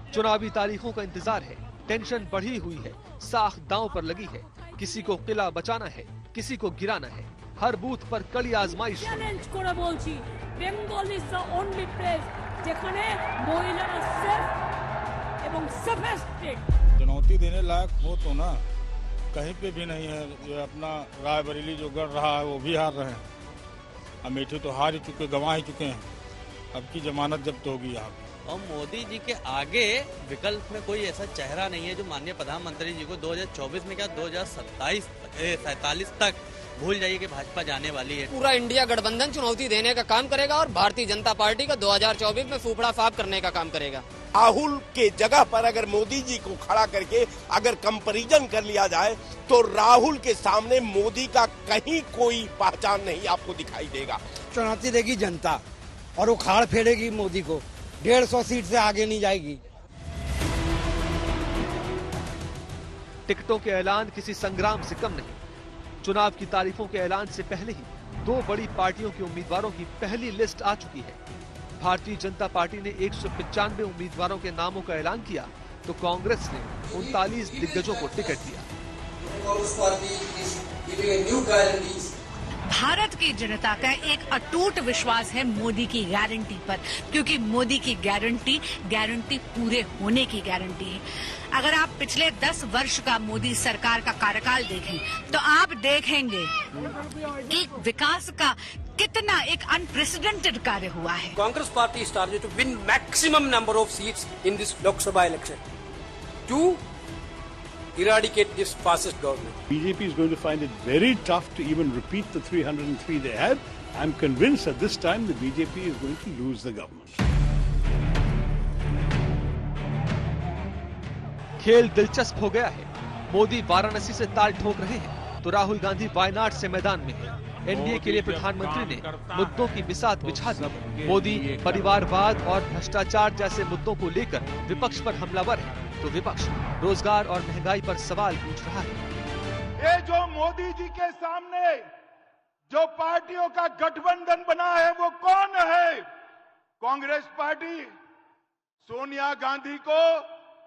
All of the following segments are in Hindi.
चुनावी तारीखों का इंतजार है, टेंशन बढ़ी हुई है, साख दांव पर लगी है। किसी को किला बचाना है, किसी को गिराना है। हर बूथ पर कड़ी आजमाइश है। Bengal is the only place যেখানে মহিলারা সেফ এবং সেফেস্টেড। चुनौती देने लायक हो तो ना, कहीं पे भी नहीं है। जो अपना रायबरेली जो गढ़ रहा है वो भी हार रहे हैं। अमेठी तो हार ही चुके, गंवा ही चुके हैं। अब की जमानत जब्त होगी यहाँ पे। और मोदी जी के आगे विकल्प में कोई ऐसा चेहरा नहीं है जो माननीय प्रधानमंत्री जी को 2024 में क्या 2047 तक भूल जाइए कि भाजपा जाने वाली है। पूरा इंडिया गठबंधन चुनौती देने का काम करेगा और भारतीय जनता पार्टी का 2024 में फूफड़ा साफ करने का काम करेगा। राहुल के जगह पर अगर मोदी जी को खड़ा करके अगर कंपैरिजन कर लिया जाए तो राहुल के सामने मोदी का कहीं कोई पहचान नहीं आपको दिखाई देगा। चुनौती देगी जनता और उखाड़ फेरेगी मोदी को। 150 सीट से आगे नहीं जाएगी। टिकटों के ऐलान किसी संग्राम से कम नहीं। चुनाव की तारीखों के ऐलान से पहले ही दो बड़ी पार्टियों के उम्मीदवारों की पहली लिस्ट आ चुकी है। भारतीय जनता पार्टी ने 195 उम्मीदवारों के नामों का ऐलान किया तो कांग्रेस ने 39 दिग्गजों को टिकट दिया। भारत की जनता का एक अटूट विश्वास है मोदी की गारंटी पर, क्योंकि मोदी की गारंटी पूरे होने की गारंटी है। अगर आप पिछले 10 वर्ष का मोदी सरकार का कार्यकाल देखें तो आप देखेंगे कि विकास का कितना एक अनप्रेसिडेंटेड कार्य हुआ है। Congress party is targeted to win maximum number of seats in this Lok Sabha election to eradicate this fascist government. BJP is going to find it very tough to even repeat the 303 they had. I'm convinced that this time the BJP is going to lose the government. खेल दिलचस्प हो गया है। मोदी वाराणसी से ताल ठोक रहे हैं तो राहुल गांधी वायनाड से मैदान में हैं। एनडीए के लिए प्रधानमंत्री ने मुद्दों की बिसात बिछा दी। मोदी परिवारवाद और भ्रष्टाचार जैसे मुद्दों को लेकर विपक्ष पर हमलावर है तो विपक्ष रोजगार और महंगाई पर सवाल पूछ रहा है। ये जो मोदी जी के सामने जो पार्टियों का गठबंधन बना है वो कौन है? कांग्रेस पार्टी सोनिया गांधी को,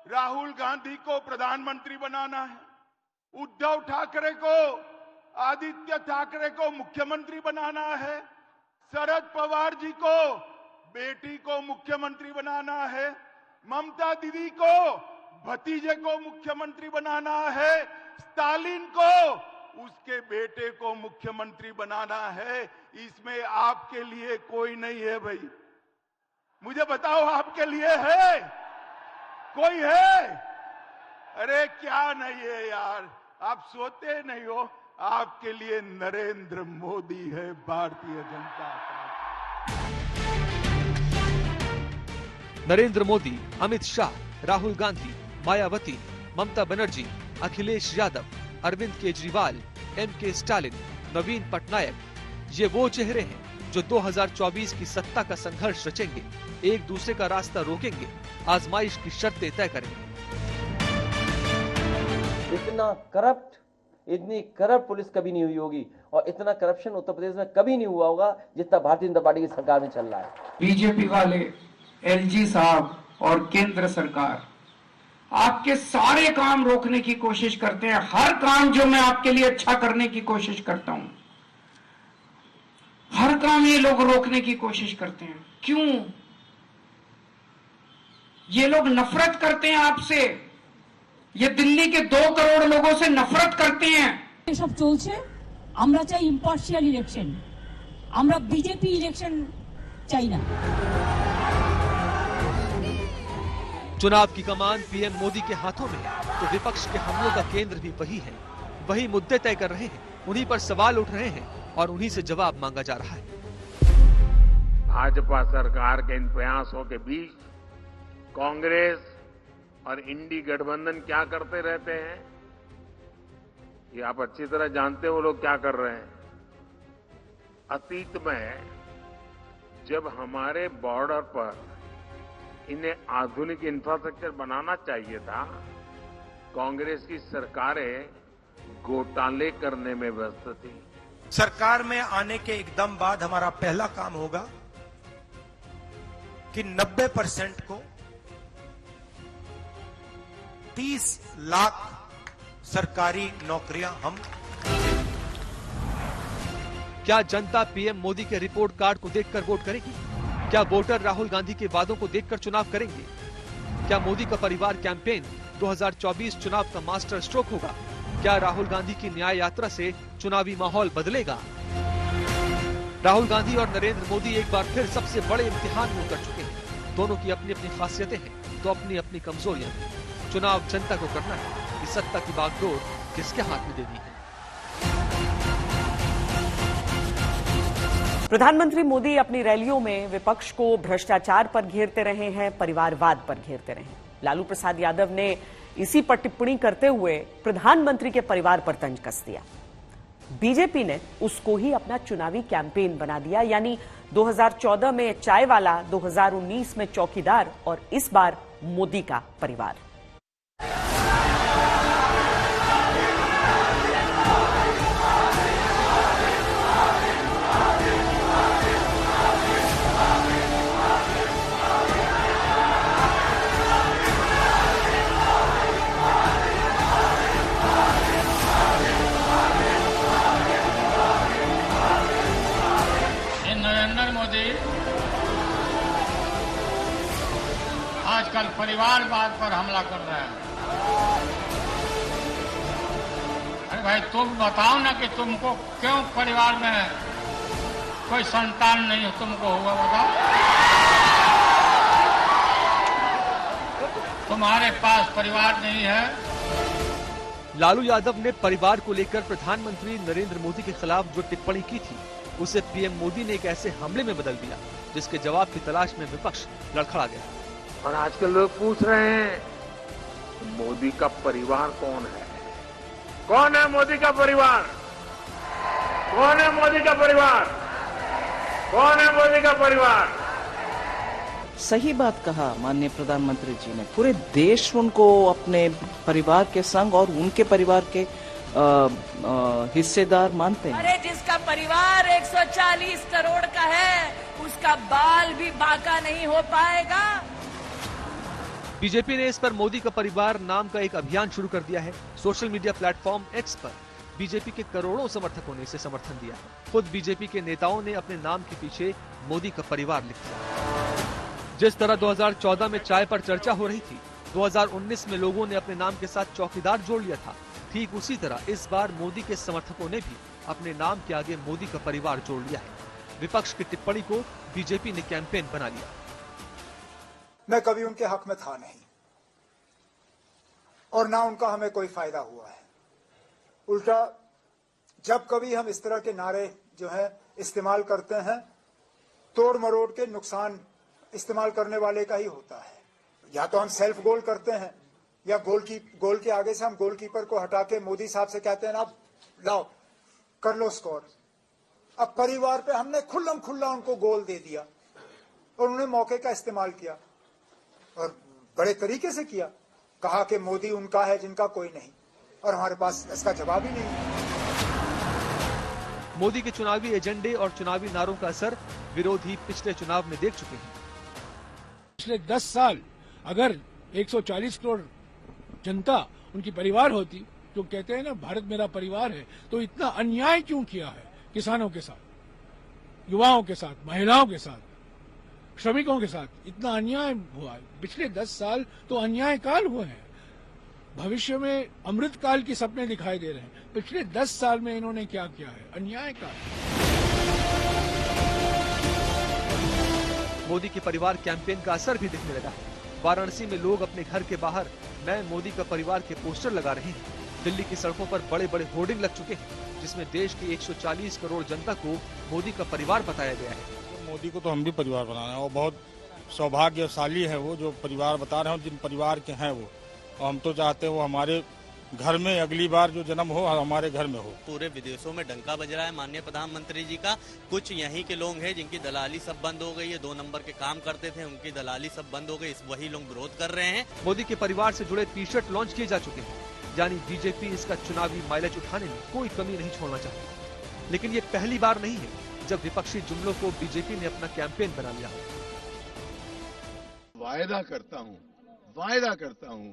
राहुल गांधी को प्रधानमंत्री बनाना है, उद्धव ठाकरे को, आदित्य ठाकरे को मुख्यमंत्री बनाना है, शरद पवार जी को बेटी को मुख्यमंत्री बनाना है, ममता दीदी को भतीजे को मुख्यमंत्री बनाना है, स्टालिन को उसके बेटे को मुख्यमंत्री बनाना है। इसमें आपके लिए कोई नहीं है भाई। मुझे बताओ, आपके लिए है? कोई है? अरे क्या नहीं है यार, आप सोते नहीं हो। आपके लिए नरेंद्र मोदी है, Bharatiya Janata party. Narendra Modi, Amit Shah, Rahul Gandhi, Mayawati, Mamata Banerjee, Akhilesh Yadav, Arvind Kejriwal, MK Stalin, नवीन पटनायक, ये वो चेहरे हैं जो 2024 की सत्ता का संघर्ष रचेंगे, एक दूसरे का रास्ता रोकेंगे, आजमाइश की शर्तें तय करेंगे। इतनी करप्ट पुलिस कभी नहीं हुई होगी और इतना करप्शन उत्तर प्रदेश में कभी नहीं हुआ होगा जितना भारतीय जनता पार्टी की सरकार में चल रहा है। बीजेपी वाले, एलजी साहब और केंद्र सरकार आपके सारे काम रोकने की कोशिश करते हैं। हर काम जो मैं आपके लिए अच्छा करने की कोशिश करता हूं, हर काम ये लोग रोकने की कोशिश करते हैं। क्यों? ये लोग नफरत करते हैं आपसे। ये दिल्ली के 2 करोड़ लोगों से नफरत करते हैं। ये सब चलছে, আমরা চাই ইম্পার্শিয়াল ইলেকশন, আমরা বিজেপি ইলেকশন চাই না। चुनाव की कमान पीएम मोदी के हाथों में है तो विपक्ष के हमलों का केंद्र भी वही है। वही मुद्दे तय कर रहे हैं, उन्हीं पर सवाल उठ रहे हैं और उन्हीं से जवाब मांगा जा रहा है। भाजपा सरकार के इन प्रयासों के बीच कांग्रेस और इंडी गठबंधन क्या करते रहते हैं, ये आप अच्छी तरह जानते हो। वो लोग क्या कर रहे हैं? अतीत में जब हमारे बॉर्डर पर इन्हें आधुनिक इंफ्रास्ट्रक्चर बनाना चाहिए था, कांग्रेस की सरकारें घोटाले करने में व्यस्त थी। सरकार में आने के एकदम बाद हमारा पहला काम होगा कि 90% को 30 लाख सरकारी नौकरियां हम। क्या जनता पीएम मोदी के रिपोर्ट कार्ड को देखकर वोट करेगी? क्या वोटर राहुल गांधी के वादों को देखकर चुनाव करेंगे? क्या मोदी का परिवार कैंपेन 2024 चुनाव का मास्टर स्ट्रोक होगा? क्या राहुल गांधी की न्याय यात्रा से चुनावी माहौल बदलेगा? राहुल गांधी और नरेंद्र मोदी एक बार फिर सबसे बड़े इम्तिहान में उतर चुके हैं। दोनों की अपनी अपनी खासियतें हैं तो अपनी अपनी कमजोरियां हैं। चुनाव जनता को करना है कि सत्ता की बागडोर किसके हाथ में देनी है। प्रधानमंत्री मोदी अपनी रैलियों में विपक्ष को भ्रष्टाचार पर घेरते रहे हैं, परिवारवाद पर घेरते रहे हैं। लालू प्रसाद यादव ने इसी पर टिप्पणी करते हुए प्रधानमंत्री के परिवार पर तंज कस दिया। बीजेपी ने उसको ही अपना चुनावी कैंपेन बना दिया, यानी 2014 में चाय वाला, 2019 में चौकीदार और इस बार मोदी का परिवार। आजकल परिवारवाद पर हमला कर रहे हैं। अरे भाई तुम बताओ ना कि तुमको क्यों परिवार में कोई संतान नहीं तुमको हुआ, बताओ। तुम्हारे पास परिवार नहीं है। लालू यादव ने परिवार को लेकर प्रधानमंत्री नरेंद्र मोदी के खिलाफ जो टिप्पणी की थी उसे पीएम मोदी ने एक ऐसे हमले में बदल दिया जिसके जवाब की तलाश में विपक्ष लड़खड़ा गया। और आजकल लोग पूछ रहे हैं मोदी का परिवार कौन है? कौन है मोदी का परिवार? कौन है मोदी का परिवार? कौन है मोदी का परिवार? सही बात कहा माननीय प्रधानमंत्री जी ने। पूरे देश उनको अपने परिवार के संग और उनके परिवार के हिस्सेदार मानते हैं। अरे जिसका परिवार 140 करोड़ का है उसका बाल भी बांका नहीं हो पाएगा। बीजेपी ने इस पर मोदी का परिवार नाम का एक अभियान शुरू कर दिया है। सोशल मीडिया प्लेटफॉर्म एक्स पर बीजेपी के करोड़ों समर्थकों ने इसे समर्थन दिया। खुद बीजेपी के नेताओं ने अपने नाम के पीछे मोदी का परिवार लिख दिया। जिस तरह 2014 में चाय पर चर्चा हो रही थी, 2019 में लोगों ने अपने नाम के साथ चौकीदार जोड़ लिया था, ठीक उसी तरह इस बार मोदी के समर्थकों ने भी अपने नाम के आगे मोदी का परिवार जोड़ लिया है। विपक्ष की टिप्पणी को बीजेपी ने कैंपेन बना लिया। मैं कभी उनके हक में था नहीं और ना उनका हमें कोई फायदा हुआ है। उल्टा जब कभी हम इस तरह के नारे जो है इस्तेमाल करते हैं, तोड़ मरोड़ के नुकसान इस्तेमाल करने वाले का ही होता है। या तो हम सेल्फ गोल करते हैं या गोल के आगे से हम गोलकीपर को हटा के मोदी साहब से कहते हैं ना लाओ कर लो स्कोर। अब परिवार पे हमने खुल्लम खुल्ला उनको गोल दे दिया और उन्होंने मौके का इस्तेमाल किया और बड़े तरीके से किया। कहा कि मोदी उनका है जिनका कोई नहीं, और हमारे पास इसका जवाब ही नहीं। मोदी के चुनावी एजेंडे और चुनावी नारों का असर विरोधी पिछले चुनाव में देख चुके हैं। पिछले 10 साल अगर 140 करोड़ जनता उनकी परिवार होती, जो कहते हैं ना भारत मेरा परिवार है, तो इतना अन्याय क्यों किया है किसानों के साथ, युवाओं के साथ, महिलाओं के साथ, श्रमिकों के साथ इतना अन्याय हुआ है। पिछले 10 साल तो अन्याय काल हुए हैं। भविष्य में अमृत काल की सपने दिखाई दे रहे हैं। पिछले 10 साल में इन्होंने क्या किया है? अन्याय काल। मोदी के परिवार कैंपेन का असर भी दिखने लगा है। वाराणसी में लोग अपने घर के बाहर मैं मोदी का परिवार के पोस्टर लगा रहे हैं। दिल्ली की सड़कों पर बड़े बड़े होर्डिंग लग चुके हैं जिसमें देश की 140 करोड़ जनता को मोदी का परिवार बताया गया है। मोदी को तो हम भी परिवार बना रहे हैं और बहुत सौभाग्यशाली है वो जो परिवार बता रहे हैं, जिन परिवार के हैं वो। और हम तो चाहते हैं वो हमारे घर में अगली बार जो जन्म हो हमारे घर में हो। पूरे विदेशों में डंका बज रहा है माननीय प्रधानमंत्री जी का। कुछ यहीं के लोग हैं जिनकी दलाली सब बंद हो गई है, 2 नंबर के काम करते थे उनकी दलाली सब बंद हो गई, वही लोग विरोध कर रहे हैं। मोदी के परिवार से जुड़े टी शर्ट लॉन्च किए जा चुके हैं, यानी बीजेपी इसका चुनावी माइलेज उठाने में कोई कमी नहीं छोड़ना चाहती। लेकिन ये पहली बार नहीं है जब विपक्षी जुमलों को बीजेपी ने अपना कैंपेन बना लिया। वायदा करता हूं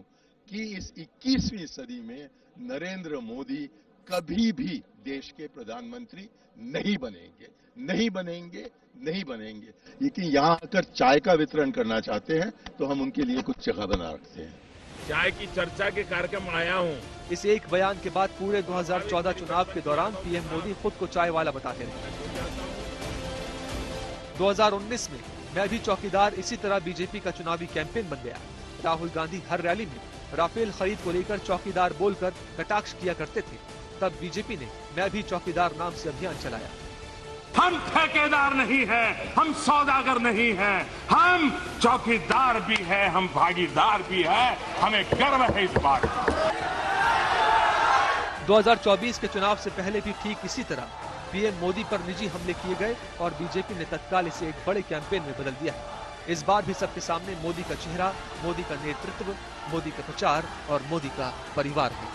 कि इस 21वीं सदी में नरेंद्र मोदी कभी भी देश के प्रधानमंत्री नहीं बनेंगे, नहीं बनेंगे, नहीं बनेंगे। लेकिन यहाँ आकर चाय का वितरण करना चाहते हैं तो हम उनके लिए कुछ जगह बना रखते हैं। चाय की चर्चा के कार्यक्रम आया हूँ। इस एक बयान के बाद पूरे 2014 चुनाव के दौरान पीएम मोदी खुद को चाय वाला बताते रहे। 2019 में मैं भी चौकीदार इसी तरह बीजेपी का चुनावी कैंपेन बन गया। राहुल गांधी हर रैली में राफेल खरीद को लेकर चौकीदार बोलकर कटाक्ष किया करते थे। तब बीजेपी ने मैं भी चौकीदार नाम से अभियान चलाया। हम ठेकेदार नहीं हैं, हम सौदागर नहीं हैं, हम चौकीदार भी हैं, हम भागीदार भी हैं, हमें गर्व है इस बात का। 2024 के चुनाव से पहले भी ठीक इसी तरह पीएम मोदी पर निजी हमले किए गए और बीजेपी ने तत्काल इसे एक बड़े कैंपेन में बदल दिया है। इस बार भी सबके सामने मोदी का चेहरा, मोदी का नेतृत्व, मोदी का प्रचार और मोदी का परिवार है।